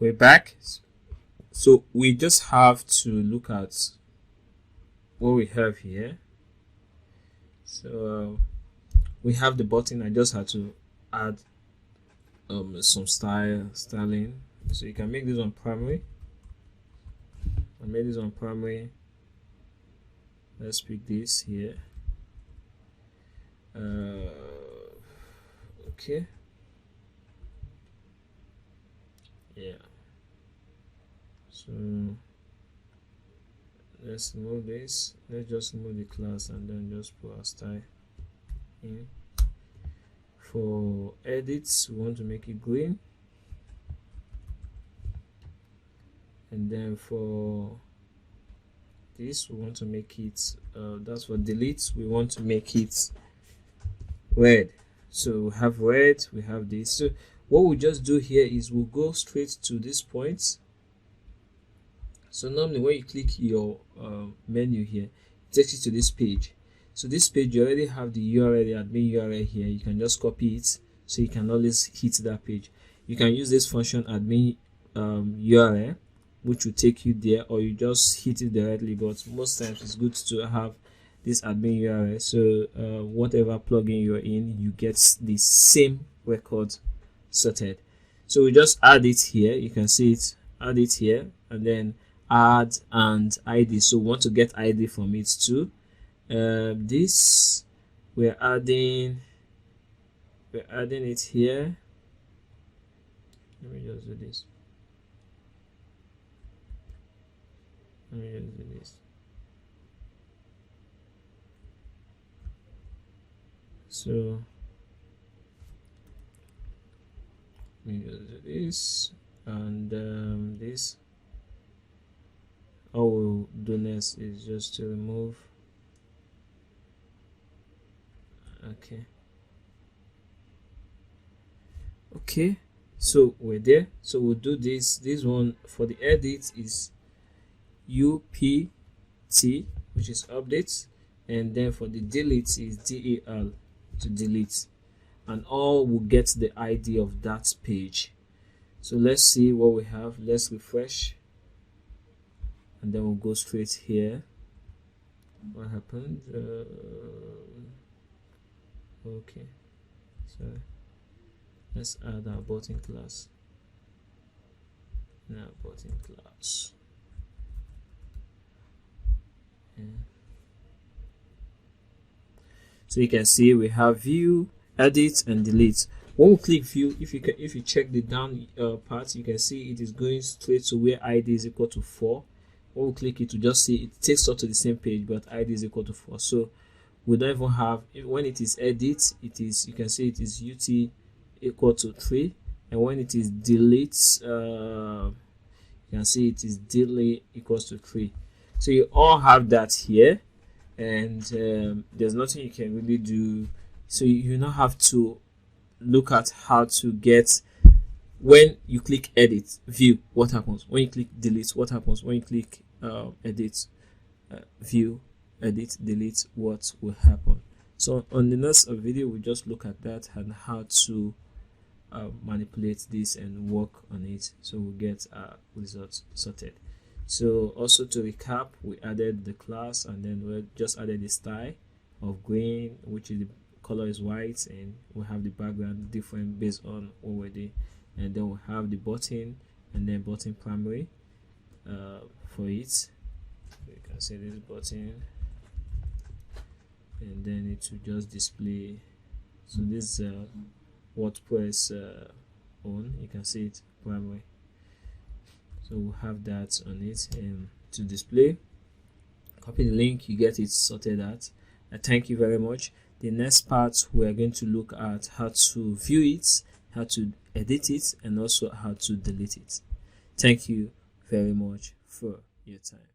We're back. So we just have to look at what we have here. So we have the button. I just had to add some styling. So you can make this one primary. I made this one primary. Let's pick this here. Okay. Yeah. So let's remove this. Let's just remove the class and then just put our style in. For edits, we want to make it green, and then for this we want to make it that's for delete, we want to make it red. So we have red, we have this. So what we just do here is we'll go straight to this point. So normally when you click your menu here, it takes you to this page. So this page, you already have the URL, the admin URL here. You can just copy it, so you can always hit that page. You can use this function admin URL, which will take you there, or you just hit it directly. But most times it's good to have this admin URL, so whatever plugin you're in, you get the same record sorted. So we just add it here. You can see it. Add it here, and then add and ID. So we want to get ID from it too. This we're adding it here. Let me just do this. Let me just do this. So let me just do this, and this. All we'll do next is just to remove. Okay, so we're there. So we'll do this one. For the edit is UPT, which is update, and then for the delete is DEL, to delete, and all will get the ID of that page. So let's see what we have. Let's refresh, and then we'll go straight here. What happened? Okay, so let's add our button class. Now button class. Yeah. So you can see we have view, edit, and delete. When we click view, if you check the down part, you can see it is going straight to where ID is equal to 4. When we click it, to just see it takes us to the same page, but ID is equal to 4. So we don't even have, when it is edit, it is, you can see it is UT equal to 3, and when it is delete, you can see it is delete equals to 3. So you all have that here, and there's nothing you can really do. So you now have to look at how to get, when you click edit, view, what happens? When you click delete, what happens? When you click edit, view, edit, delete, what will happen? So on the next video, we'll just look at that and how to manipulate this and work on it, so we'll get our results sorted. So also to recap, we added the class, and then we just added the style of green, which is the color is white, and we have the background different based on what we're doing, and then we have the button, and then button primary for it. You can see this button, and then it will just display. So this WordPress on, you can see it primary. So we'll have that on it, and to display, copy the link, you get it sorted out. Thank you very much. The next part, we are going to look at how to view it, how to edit it, and also how to delete it. Thank you very much for your time.